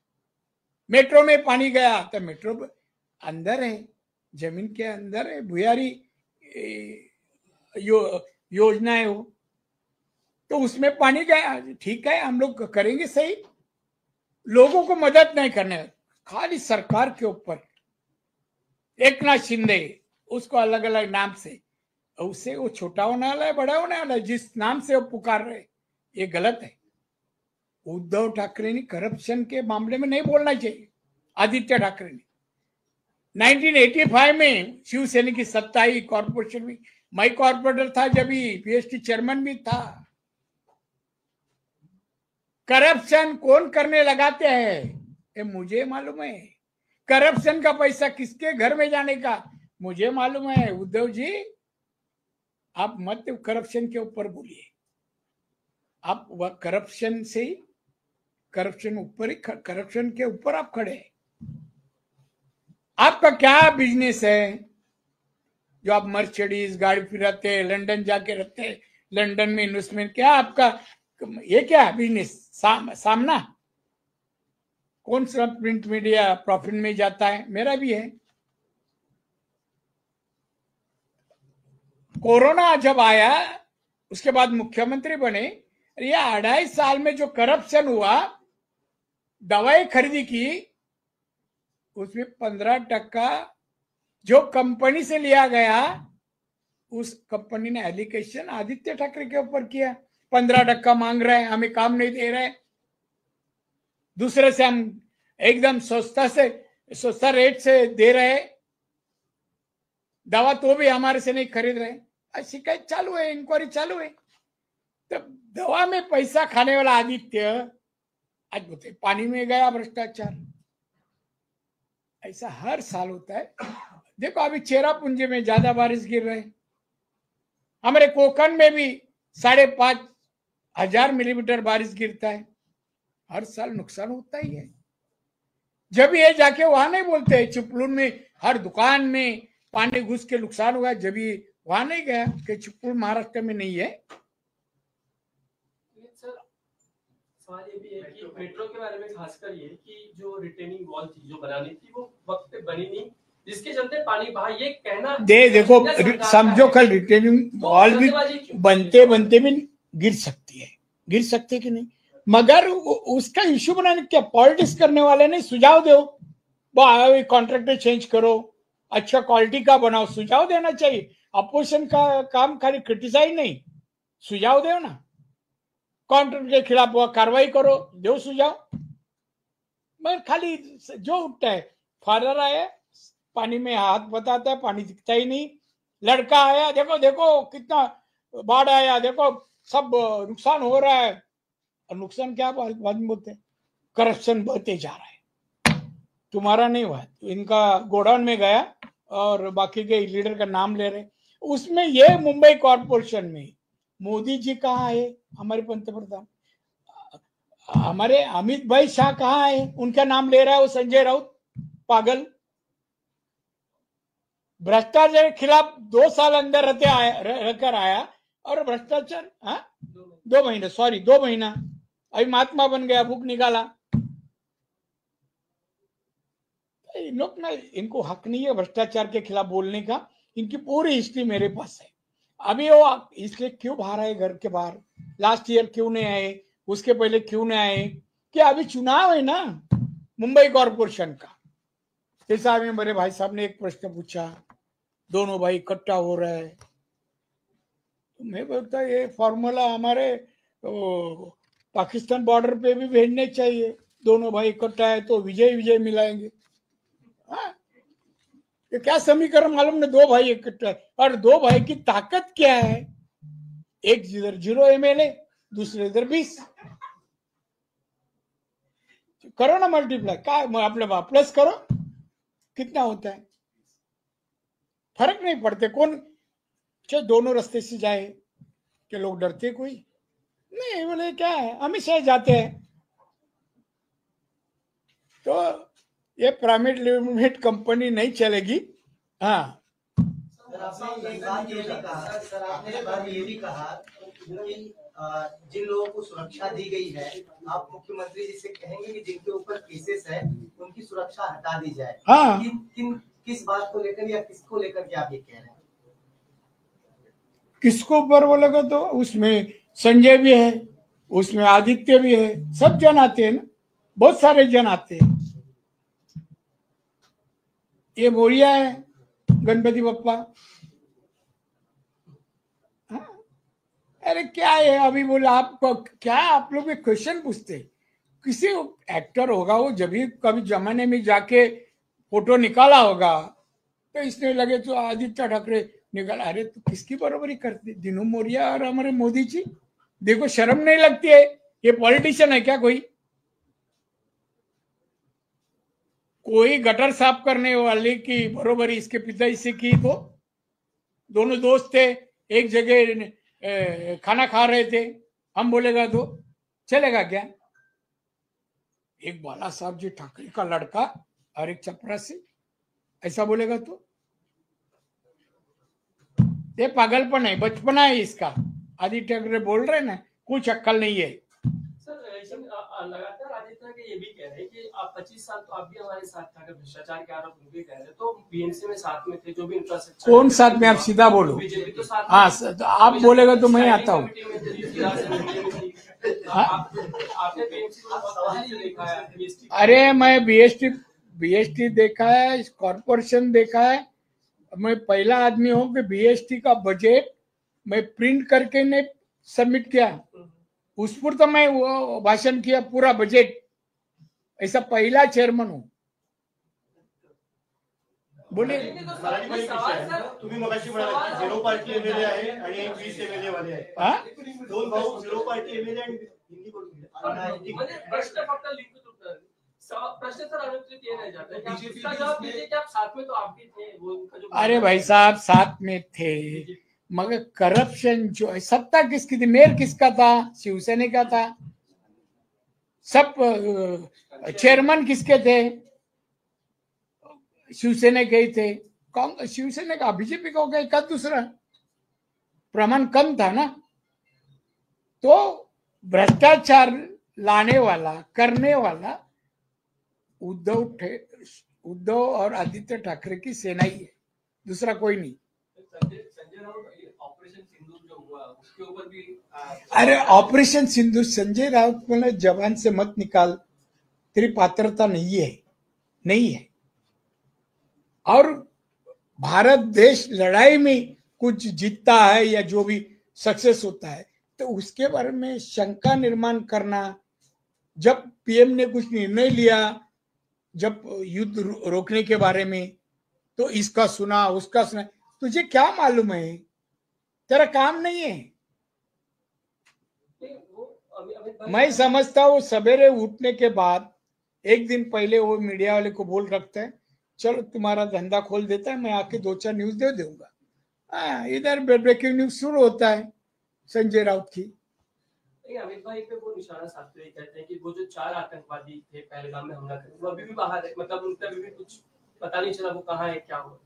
मेट्रो में पानी गया तो मेट्रो अंदर है, जमीन के अंदर है, भुयारी योजना है वो, तो उसमें पानी गया। ठीक है, हम लोग करेंगे सही, लोगों को मदद नहीं करने, खाली सरकार के ऊपर। एक नाथ शिंदे उसको अलग अलग नाम से, उससे वो छोटा होने वाला है, बड़ा होने वाला है, जिस नाम से वो पुकार रहे, ये गलत है। उद्धव ठाकरे ने करप्शन के मामले में नहीं बोलना चाहिए। आदित्य ठाकरे ने 1985 में शिवसेना की सत्ता आई कॉर्पोरेशन में, मैं कॉर्पोरेटर था जब भी, पीएसटी चेयरमैन भी था। करप्शन कौन करने लगाते हैं ये मुझे मालूम है। करप्शन का पैसा किसके घर में जाने का मुझे मालूम है। उद्धव जी, आप मत करप्शन के ऊपर बोलिए, आप करप्शन से, करप्शन के ऊपर आप खड़े हैं। आपका क्या बिजनेस है जो आप मर्सिडीज गाड़ी फिराते हैं, लंदन जाके रहते हैं, लंदन में इन्वेस्टमेंट, क्या आपका ये क्या बिजनेस? सामना कौन सा प्रिंट मीडिया प्रॉफिट में जाता है? मेरा भी है। कोरोना जब आया उसके बाद मुख्यमंत्री बने, ये 2.5 साल में जो करप्शन हुआ, दवाई खरीदी की, उसमें 15% जो कंपनी से लिया गया, उस कंपनी ने एलिगेशन आदित्य ठाकरे के ऊपर किया। 15% मांग रहे हैं, हमें काम नहीं दे रहे, दूसरे से हम एकदम सस्ता रेट से दे रहे दवा, तो भी हमारे से नहीं खरीद रहे। शिकायत चालू है, इंक्वायरी चालू है। तो दवा में पैसा खाने वाला आदित्य आज बोलते पानी में गया भ्रष्टाचार। ऐसा हर साल होता है। देखो अभी चेरापूंजी में ज्यादा बारिश गिर रहे, हमारे कोकण में भी 5,500 मिलीमीटर बारिश गिरता है। हर साल नुकसान होता ही है। जब ये जाके वहां नहीं बोलते हैं, चिपलून में हर दुकान में पानी घुस के नुकसान हुआ, जब ये वहां नहीं गया कि चिपलून महाराष्ट्र में नहीं है। सर सवाल ये भी है कि मेट्रो के बारे में खासकर ये कि जो रिटेनिंग वॉल थी जो बनानी थी वो वक्त पे बनी नहीं, जिसके चलते पानी बहा, ये कहना देखो समझो कल रिटेनिंग वॉल भी बनते बनते भी गिर सकती है, गिर सकती है कि नहीं, मगर उसका इश्यू बनाने क्या, पॉलिटिक्स करने वाले नहीं, सुझाव दो, कॉन्ट्रैक्टर चेंज करो, अच्छा क्वालिटी का बनाओ, सुझाव देना चाहिए। अपोजिशन का काम खाली क्रिटिसाइज नहीं, सुझाव दो ना, कॉन्ट्रैक्टर के खिलाफ कार्रवाई करो, दो सुझाव। मगर खाली जो उठता है, फादर आया पानी में हाथ बताता है, पानी दिखता ही नहीं, लड़का आया देखो देखो कितना बाढ़ आया, देखो सब नुकसान हो रहा है, और नुकसान क्या बाद में बोलते हैं, करप्शन बढ़ते जा रहा है, तुम्हारा नहीं हुआ, तो इनका गोडाउन में गया और बाकी के लीडर का नाम ले रहे। उसमें ये मुंबई कॉर्पोरेशन में मोदी जी कहाँ है, हमारे पंतप्रधान, हमारे अमित भाई शाह कहाँ है, उनका नाम ले रहा है वो संजय राउत पागल। भ्रष्टाचार के खिलाफ 2 साल अंदर रहकर आया, और भ्रष्टाचार 2 महीने, सॉरी 2 महीना, अभी महात्मा बन गया, बुक निकाला। इन लोग ना, इनको हक नहीं है भ्रष्टाचार के खिलाफ बोलने का, इनकी पूरी हिस्ट्री मेरे पास है। अभी वो इसलिए क्यों बाहर आए, घर के बाहर, लास्ट ईयर क्यों नहीं आए, उसके पहले क्यों नहीं आए, कि अभी चुनाव है ना मुंबई कॉरपोरेशन का। जैसा अभी मेरे भाई साहब ने एक प्रश्न पूछा, दोनों भाई इकट्ठा हो रहा है, तो मैं बोलता ये फॉर्मूला हमारे पाकिस्तान बॉर्डर पे भी भेजने चाहिए। दोनों भाई इकट्ठा है तो विजय विजय मिलाएंगे। हाँ? ये क्या समीकरण मालूम नहीं, दो भाई इकट्ठा है, और दो भाई की ताकत क्या है, एक इधर 0 MLA, दूसरे इधर 20, करो ना मल्टीप्लाई, क्या आपने प्लस करो कितना होता है, फर्क नहीं पड़ते कौन चाहे दोनों रास्ते से जाए। कि लोग डरते कोई नहीं, बोले क्या है हमेशा जाते हैं। तो ये प्राइवेट लिमिटेड कंपनी नहीं चलेगी। हाँ सर आपने एक बात ये भी कहा, सर आपने एक बात ये भी कहा कि जिन लोगों को सुरक्षा दी गई है, आप मुख्यमंत्री जी से कहेंगे कि जिनके ऊपर केसेस है उनकी सुरक्षा हटा दी जाए। हाँ। किस बात को लेकर या किसको लेकर के आप ये कह रहे हैं? किसको ऊपर बोलेगा तो उसमें संजय भी है, उसमें आदित्य भी है, सब जन आते हैं ना, बहुत सारे जन आते हैं। ये मोरिया है गणपति बप्पा। हाँ? अरे क्या है अभी बोले आपको क्या, आप लोग एक क्वेश्चन पूछते, किसी एक्टर होगा वो जब भी कभी जमाने में जाके फोटो निकाला होगा तो इसने लगे तो आदित्य ठाकरे निकाला। अरे तो किसकी बराबरी करते, दिनू मोरिया और हमारे मोदी जी, देखो शर्म नहीं लगती है, ये पॉलिटिशियन है क्या कोई गटर साफ करने वाले की बरोबरी इसके पिताजी से की। तो दोनों दोस्त थे, एक जगह खाना खा रहे थे, हम बोलेगा तो चलेगा क्या? एक बाला साहब जी ठाकरे का लड़का और एक चपरासी ऐसा बोलेगा तो ये पागलपन है, बचपना है इसका। आदित्य ठाकरे बोल रहे ना कुछ अक्कल नहीं है। सर लगातार आदित्य के ये भी कह रहे हैं कि आप 25 साल तो आप भी हमारे साथ था, भ्रष्टाचार के आरोप उनके कह रहे, तो बीएमसी में साथ में थे, जो भी इंफ्रास्ट्रक्चर कौन साथ में, आप सीधा बोलो। बीजेपी तो साथ हाँ तो आप बोलेगा तो मैं आता हूँ। आपने बीएमसी को बहुत देखा है, अरे मैं बीएसटी देखा है, कॉर्पोरेशन देखा है। मैं पहला आदमी हूँ कि बीएसटी का बजट मैं प्रिंट करके ने सबमिट किया, उस पर तो मैं वो भाषण किया पूरा बजट, ऐसा पहला चेयरमैन हूँ। बोले तुम्ही मगाशी म्हणाले 0 पार्टी एमएलए आहे आणि एक 20 एमएलए वाले आहे, दोन भाऊ 0 पार्टी एमएलए आणि हिंदी बोलून प्रश्न फक्त लिखित उत्तर, प्रश्न सर अनुत्तरित ये रह जाता है कि इसका जवाब दीजिए कि आप साथ में तो आप भी थे, वो उनका जो अरे भाई साहब साथ में थे, मगर करप्शन जो है, सत्ता किसकी थी, मेयर किसका था, शिवसेना का था, सब चेयरमैन किसके थे, शिवसेना के ही थे। शिवसेना का बीजेपी का हो गया एक दूसरा, प्रमाण कम था ना। तो भ्रष्टाचार लाने वाला करने वाला उद्धव और आदित्य ठाकरे की सेना ही है, दूसरा कोई नहीं। संजय राउत ऑपरेशन सिंदूर जो हुआ उसके ऊपर भी अरे ऑपरेशन सिंदूर, संजय राउत बोले जबान से मत निकाल, तेरी पात्रता नहीं है। और भारत देश लड़ाई में कुछ जीतता है या जो भी सक्सेस होता है तो उसके बारे में शंका निर्माण करना, जब पीएम ने कुछ निर्णय लिया जब युद्ध रोकने के बारे में, तो इसका सुना उसका सुना, तुझे क्या मालूम है, तेरा काम नहीं है। मैं समझता हूँ सवेरे उठने के बाद एक दिन पहले वो मीडिया वाले को बोल रखते हैं चलो तुम्हारा धंधा खोल देता है, मैं आके 2-4 न्यूज दे दूंगा। इधर ब्रेकिंग न्यूज शुरू होता है संजय राउत की। अमित भाई पे वो निशाना साधते हुए कहते हैं कि वो जो 4 आतंकवादी थे पहलगाम में हमला करे वो अभी भी बाहर है, मतलब उनका अभी भी कुछ पता नहीं चला वो कहाँ है क्या हुआ,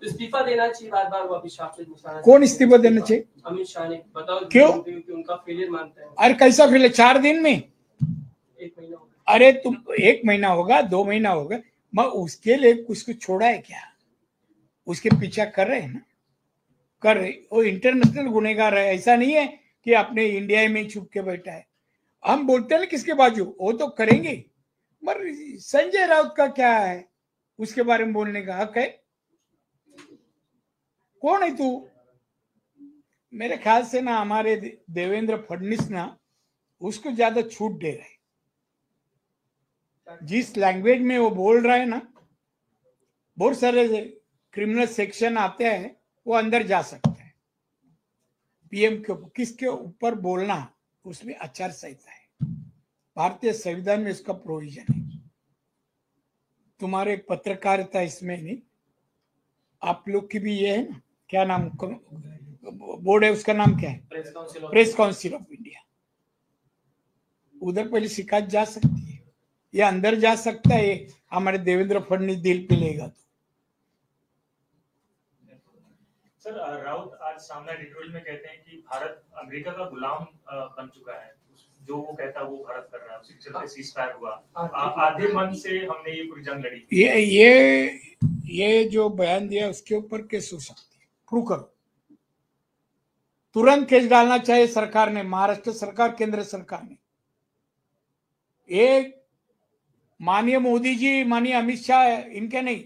तो इस्तीफा देना चाहिए। बार वो अभी शाह से निशाना, कौन इस्तीफा देना चाहिए? अमित शाह ने, बताओ क्यों? क्योंकि उनका फेलियर मानते हैं। अरे कैसा फेलियर, 4 दिन में 1 महीना होगा। अरे तुम 1 महीना होगा 2 महीना होगा, मैं उसके लिए कुछ छोड़ा है क्या? उसके पीछा कर रहे हैं ना, कर रहे। वो इंटरनेशनल गुनेगार है, ऐसा नहीं है कि अपने इंडिया में छुप के बैठा है। हम बोलते हैं ना किसके बाजू, वो तो करेंगे, मगर संजय राउत का क्या है उसके बारे में बोलने का हक है? कौन है तू? मेरे ख्याल से ना हमारे देवेंद्र फडणवीस ना उसको ज्यादा छूट दे रहे, जिस लैंग्वेज में वो बोल रहा है ना, बहुत सारे क्रिमिनल सेक्शन आते हैं, वो अंदर जा सकता है। पीएम के ऊपर किसके ऊपर बोलना, उसमें आचार संहिता है, भारतीय संविधान में इसका प्रोविजन है। तुम्हारे पत्रकारिता इसमें नहीं, आप लोग की भी ये है ना, क्या नाम बोर्ड है उसका, नाम क्या है? Press council of India. उधर पहले शिकायत जा सकती है, ये अंदर जा सकता है, हमारे देवेंद्र फडणवीस दिल पे लेगा तो। सर, राउत आज सामने एडिटोरियल में कहते हैं कि भारत अमेरिका का गुलाम बन चुका है, जो वो कहता है वो भारत कर रहा है, उसके चलते सीज फायर हुआ, आधे मन से हमने ये पूरी जंग लड़ी। ये जो बयान दिया उसके ऊपर केस हो सकती है, प्रूव करो। तुरंत केस डालना चाहिए सरकार ने, महाराष्ट्र सरकार, केंद्र सरकार ने। एक माननीय मोदी जी, माननीय अमित शाह, इनके नहीं,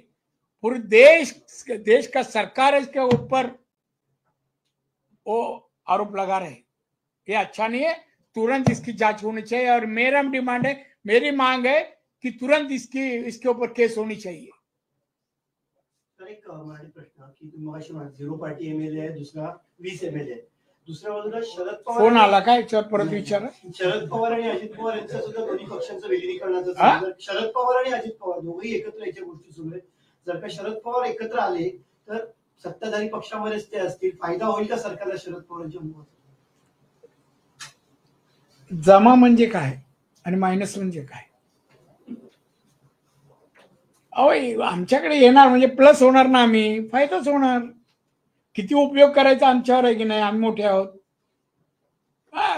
पूरे देश का सरकार इसके ऊपर वो आरोप लगा रहे, ये अच्छा नहीं है। तुरंत इसकी जांच होनी चाहिए, और मेरा डिमांड है, मेरी मांग है कि तुरंत इसके ऊपर केस होनी चाहिए। तर एक माझा प्रश्न की तुम्ही मगाशी म्हणाल 0 पार्टी एमएलए आहे, दूसरा 20 एमएलए आहे, दुसऱ्या बाजूला शरद पवार फोन आला काय याच्यावर परत विचारा? शरद पवार आणि अजित पवार यांच्या सुद्धा दोन्ही पक्षांचं विलीनीकरणाचं चालू आहे. शरद पवार आणि अजित पवार दोघेही एकत्र याच्या गोष्टी सुरू आहेत. जर का शरद पवार एकत्र आले तर सत्ताधारी पक्षामध्येच ते असतील, फायदा होईल का सरकारला शरद पवारांच्या मुळे? जमा म्हणजे काय आणि मायनस म्हणजे काय? अहो, आमच्याकडे येणार म्हणजे प्लस होणार ना, आम्ही फायदाच होणार. किती उपयोग करायचा आमच्यावर आहे की नाही, आम्ही मोठे आहोत.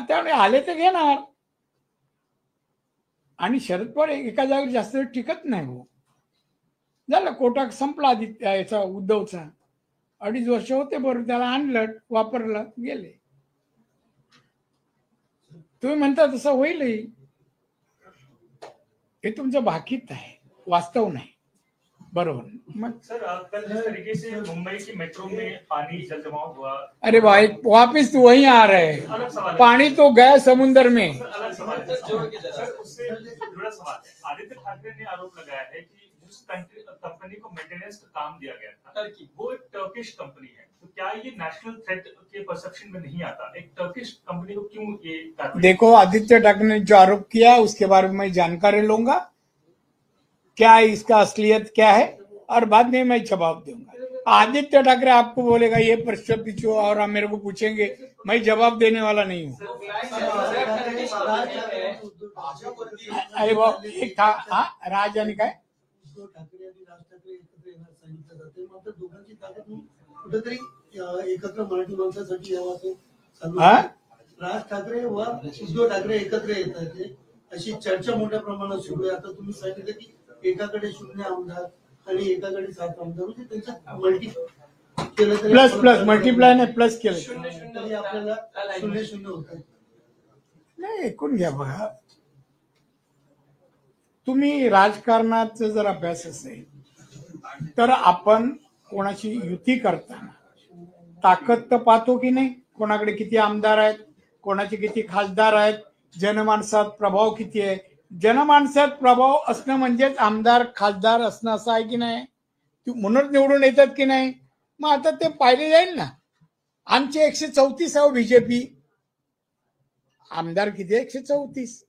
त्यामुळे आले तर घेणार. आणि शरद पवार एका जागेवर जास्त वेळ टिकत नाही हो. झालं, कोटा संपला याचा, उद्धवचा 2.5 वर्ष होते बरोबर, त्याला आणलं, वापरलं, गेले. तुम्ही म्हणता तसं होईलही, हे तुमचं भाकीत आहे, वास्तव नाही. बरोबर. मग सर, कल जिस तरीके से मुंबई की मेट्रो में पानी जल जमाव हुआ, अरे भाई वापिस तो वहीं आ रहे हैं, पानी तो गया समुद्र में। अलग सवाल है सर, उससे जुड़ा सवाल है। आदित्य ठाकरे ने आरोप लगाया है कि जिस कंपनी को मेंटेनेंस का काम दिया गया था, वो एक टर्किश कंपनी है, तो क्या ये नेशनल थ्रेट के परसेप्शन में नहीं आता? एक टर्किश कंपनी को क्यों ये? देखो, आदित्य ठाकरे ने जो आरोप किया उसके बारे में मैं जानकारी लूंगा, क्या इसका असलियत क्या है, और बाद में मैं जवाब दूंगा। आदित्य ठाकरे आपको बोलेगा ये प्रश्न पूछो और आप मेरे को पूछेंगे, मैं जवाब देने वाला नहीं हूँ। अरे वो एक था, हाँ, राज आणि काय ठाकरे आणि राज ठाकरे एकत्र येणार सांगितलं जाते, मात्र दोघांची ताकद कुठेतरी एकत्र मराठी माणसासाठी यावं असं चालू आहे. राज ठाकरे व उद्धव ठाकरे एकत्र येत आहेत अशी चर्चा मोठ्या प्रमाणात सुरू आहे. आता तुम्ही सांगितलं की एकाकडे 0 आमदार आणि एकाकडे 7 आमदार, म्हणजे त्यांचं मल्टी केलं तरी प्लस मल्टीप्लाय ने प्लस केलं तरी आपल्याला 0-0 होत आहे. नाही, ऐकून घ्या बघा, तुम्ही राजकारणाचा जर अभ्यास असेल तर आपण कोणाची युती करताना ताकद तर पाहतो की नाही, कोणाकडे किती आमदार आहेत, कोणाचे किती खासदार आहेत, जनमानसात प्रभाव किती आहे. जनमानसात प्रभाव असणं म्हणजेच आमदार खासदार असणं असं आहे की नाही, म्हणून निवडून येतात की नाही. मग आता ते पाहिले जाईल ना. आमचे 134 आहे बीजेपी, आमदार किती 134,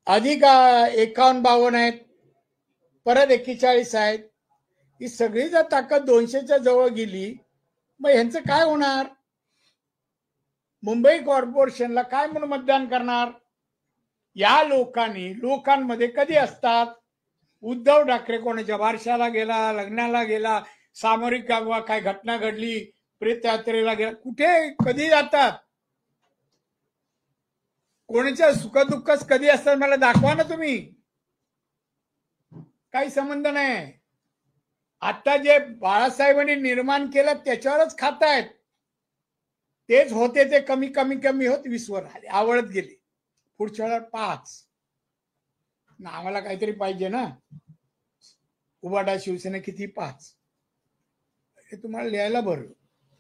अधिक 51-52 आहेत, परत 41 आहेत. ही सगळी जर ताकद 200च्या जवळ गेली, मग ह्यांचं काय होणार? मुंबई कॉर्पोरेशनला काय म्हणून मतदान करणार? या लोकांमध्ये कधी असतात? उद्धव ठाकरे कोणाच्या बारशाला गेला, लग्नाला गेला, सामरिक काय घटना घडली, प्रेतयात्रेला गेला, कुठे कधी जातात? कोणाच्या सुखदुःखास कधी असतात मला दाखवा ना तुम्ही. काही संबंध नाही. आता जे बाळासाहेबांनी निर्माण केलं त्याच्यावरच खातायत. तेच होते ते कमी कमी कमी होत 20 वर आले, आवळत गेले. पुढच्या वेळेला 5. आम्हाला काहीतरी पाहिजे ना. उबाटा शिवसेना किती 5, हे तुम्हाला लिहायला बरं.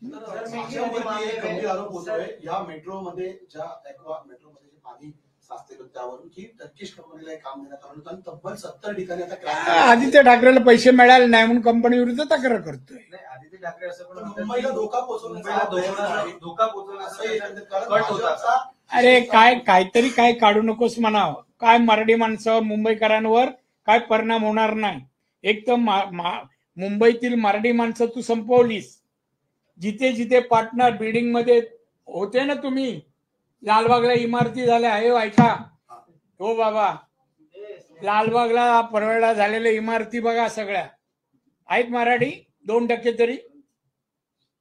भाजपवरती एक गंभीर आरोप होतोय या मेट्रोमध्ये ज्या मेट्रोमध्ये जे पाणी साचलेलं त्यावरून की टर्किश कंपनीला काम देण्यात आलं होतं आणि तब्बल 70 ठिकाणी आता आदित्य ठाकरेला पैसे मिळाले नाही म्हणून कंपनी विरुद्ध तक्रार करतोय. आदित्य ठाकरे असं पण म्हणतात मुंबईला की धोका पोहोचवण्याचा धोका पोहोचवण्याचा कट होता. अरे काहीतरी काय काढू नकोस म्हणावं. काय मराठी माणसावर मुंबईकरांवर काय परिणाम होणार नाही. एक तर मुंबईतील मराठी माणसं तू संपवलीस. जिथे जिथे पार्टनर बिल्डिंग मध्ये होते ना तुम्ही, लालबागला इमारती झाल्या आहे ऐका हो बाबा, लालबागला परवडला झालेल्या इमारती बघा सगळ्या आहेत मराठी 2% तरी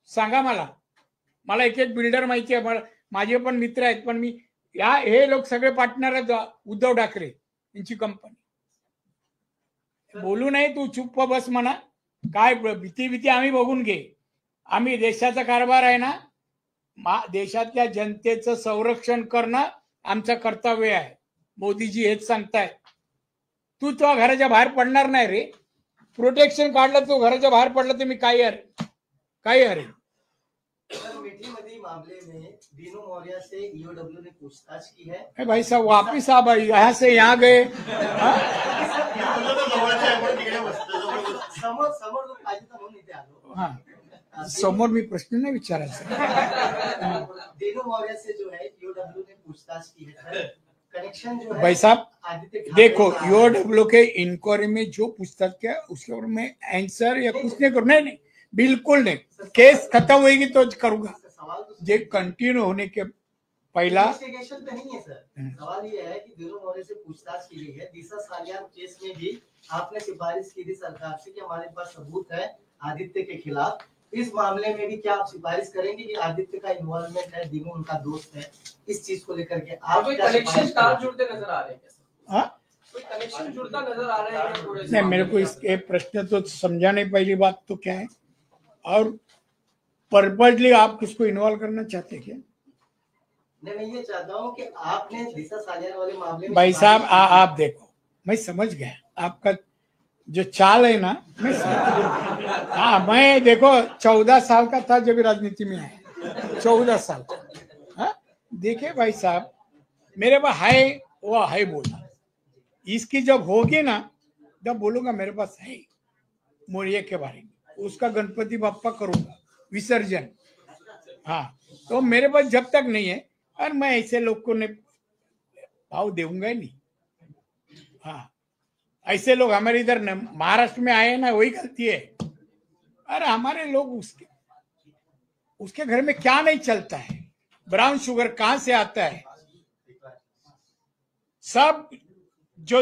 सांगा मला एक एक बिल्डर माहिती आहे. माझे पण मित्र आहेत, पण मी हे लोक सगळे पार्टनर आहेत उद्धव ठाकरे यांची कंपनी. बोलू नये तू चुप्प बस म्हणा. काय भीती आम्ही बघून घे. आम्ही देशाचा कारभार आहे ना, देशातल्या जनतेचं संरक्षण करणं आमचं कर्तव्य आहे. मोदीजी हेच सांगताय. तू तो घराच्या बाहेर पडणार नाही रे. प्रोटेक्शन काढलं तो घराच्या बाहेर पडलं तर मी काही अरे मीठी मामले में दीनू मौर्य से ईओडब्ल्यू ने पूछताछ की है. भाई साहब वापिस आप यहाँ से यहाँ गए. समोर लोक पाहिजे तर म्हणून इथे आलो. हा समोर मी प्रश्न नाही विचारायचा. दीनू मौर्य से जो है ईओडब्ल्यू ने पूछताछ की है. कनेक्शन जो है भाई साहब देखो, ईओडब्ल्यू के इंक्वायरी में जो पूछताछ किया उसके ऊपर मैं आंसर या कुछ नहीं करूँ. नहीं बिल्कुल नहीं. केस खत्म होगी तो करूंगा. जे कंटिन्यू होने के पहला इन्वेस्टिगेशन पे नहीं है सर. सवाल ये है कि दीनू मौर्य से पूछताछ की गई है. दिशा सालियान केस में भी आपने सिफारिश की थी सरकार से कि हमारे पास सबूत है आदित्य के खिलाफ. इस मामले में भी क्या आप सिफारिश करेंगे कि आदित्य का इन्वॉल्वमेंट है, दीनू उनका दोस्त है, इस चीज को लेकर के आप कोई कनेक्शन तार जुड़ते नजर आ रहे हैं? कोई कनेक्शन जुड़ता नजर आ रहा है? नहीं, मेरे को इसके प्रश्न तो समझा नहीं. पहली बात तो क्या है, और पर्पजली आप किसको इन्वॉल्व करना चाहते क्या? मैं ये चाहता हूँ कि आपने दिशा सालियान वाले मामले में भाई साहब आप देखो, मैं समझ गया आपका जो चाल है ना. मैं देखो 14 साल का था जब राजनीति में आया. 14 साल का. देखिए भाई साहब, मेरे पास है वो है बोला. इसकी जब होगी ना जब बोलूंगा मेरे पास है मौर्य के बारे में. उसका गणपति बाप्पा करूंगा विसर्जन. हाँ, तो मेरे पास जब तक नहीं है और मैं ऐसे लोग को भाव दूंगा ही नहीं. हाँ, ऐसे लोग हमारे इधर महाराष्ट्र में आए ना, वही गलती है. अरे हमारे लोग उसके घर में क्या नहीं चलता है. ब्राउन शुगर कहां से आता है. सब जो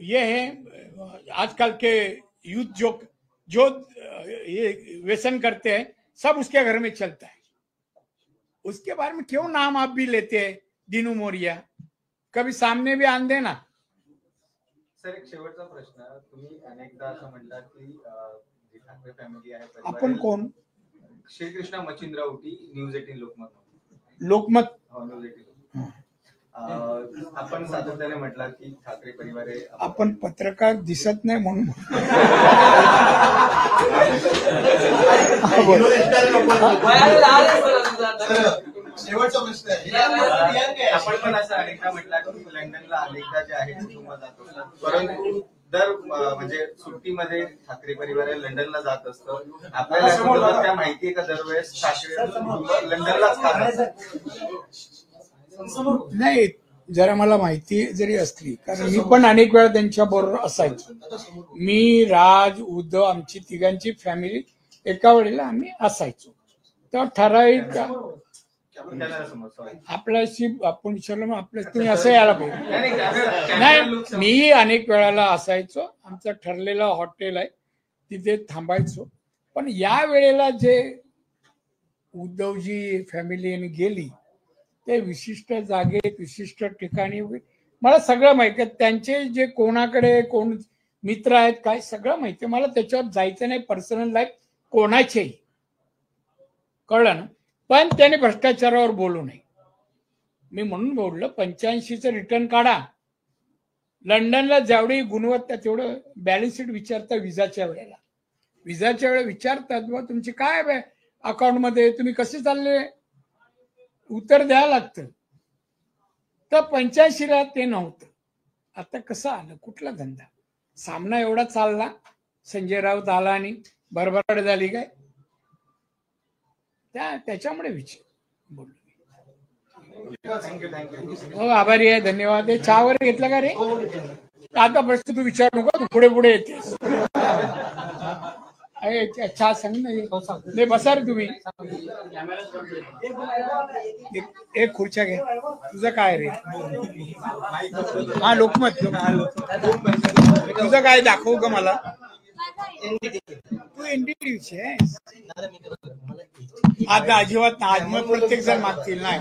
ये है आजकल के यूथ जो ये व्यसन करते हैं, सब उसके घर में चलता है. उसके बारे में क्यों नाम आप भी लेते हैं दीनू मौर्य. कभी सामने भी आन देना. सर एक शेवटचा प्रश्न. तुम्ही अनेकदा असं म्हणतात की जी ठाकरे फॅमिली आहे, आपण कोण? श्रीकृष्णा मच्छिंद्रावटी, न्यूज 18 लोकमत. लोकमत. न्यूज 18. आपण सातत्याने म्हटलं की ठाकरे परिवार आहे. आपण पत्रकार दिसत नाही म्हणून शेवटचा प्रश्न आहे. आपण पण असं अनेकदा म्हटलं की लंडनला अनेकदा जे आहे कुटुंब जात असतात, परंतु दर म्हणजे सुट्टीमध्ये ठाकरे परिवार लंडनला जात असतं. आपल्याला त्या माहिती आहे का दरवेळेस ठाकरे लंडनलाच नाही. जरा मला माहिती जरी असली, कारण मी पण अनेक वेळा त्यांच्या बरोबर असायचो. मी, राज, उद्धव, आमची तिघांची फॅमिली एका वेळेला आम्ही असायचो. तर ठराविक आपल्याशी आपण विचारलं मग आपल्या तुम्ही असं यायला पाहिजे. नाही, मी अनेक वेळाला असायचो. आमचं ठरलेलं हॉटेल आहे तिथे थांबायचो. पण या वेळेला जे उद्धवजी फॅमिली गेली ते विशिष्ट जागेत विशिष्ट ठिकाणी मला सगळं माहिती आहे. त्यांचे जे कोणाकडे कोण मित्र आहेत काय सगळं माहिती आहे मला. त्याच्यावर जायचं नाही पर्सनल लाईफ कोणाचेही, कळलं ना. पण त्याने भ्रष्टाचारावर बोलू नये. मी म्हणून बोललो 85चं रिटर्न काढा. लंडनला जेवढी गुणवत्ता तेवढं बॅलन्स शीट विचारता विजाच्या वेळेला. विजाच्या वेळेला विचारतात बा तुमची काय अकाउंटमध्ये, तुम्ही कसे चालले, उत्तर द्यावं लागतं. तर 85ला ते नव्हतं. आता कसं आलं, कुठला धंदा, सामना एवढा चालला, संजय राऊत आला आणि भरभराट झाली काय, त्याच्यामुळे विचार बोललो. हो आभारी आहे, धन्यवाद. चहा वगैरे घेतला का रे? आता प्रश्न तू विचार नको, तू पुढे पुढे येतेस. चहा सांग ना. नाही बसा रे तुम्ही. एक खुर्च्या घे. तुझं काय रे? हा लोकमत. तुझं काय दाखवू का मला? तू एनडीटीव्हीची आहेस आता? अजिबात ना. आज मग प्रत्येक जण मागतील नाही.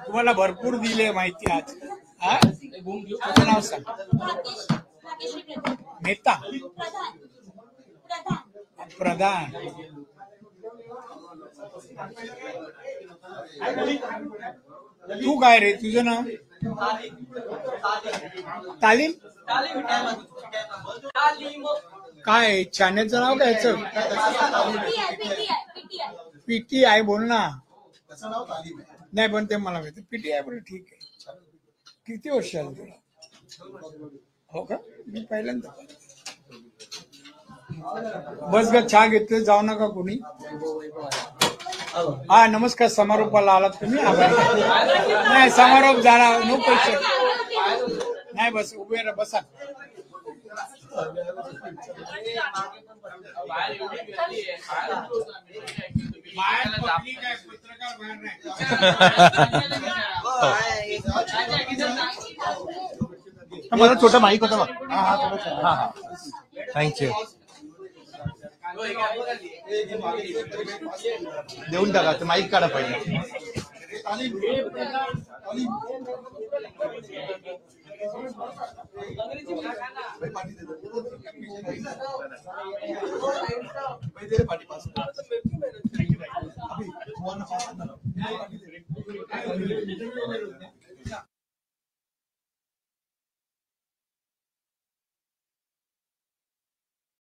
तुम्हाला भरपूर दिले माहिती आज. हा तुझं नाव सांग. नेता प्रधान. तू काय रे, तुझं नाव? तालीम काय चॅनेलचं नाव काय याचं? पीटीआय बोल ना. नाही पण ते मला माहिती. पीटीआय बोल ठीक आहे. किती वर्ष आलं तुला? हो का? मी पहिल्यांदा. बस ग, चहा घेतले, जाऊ नका कोणी. हा नमस्कार. समारोपाला आलात तुम्ही? नाही समारोप झाला, नो पैसे नाही. बस उभे राहा, बसा. मला छोटा माईक होता बघ. हा थँक्यू. देऊन टाका ते माईक काढा पहिले. पाठी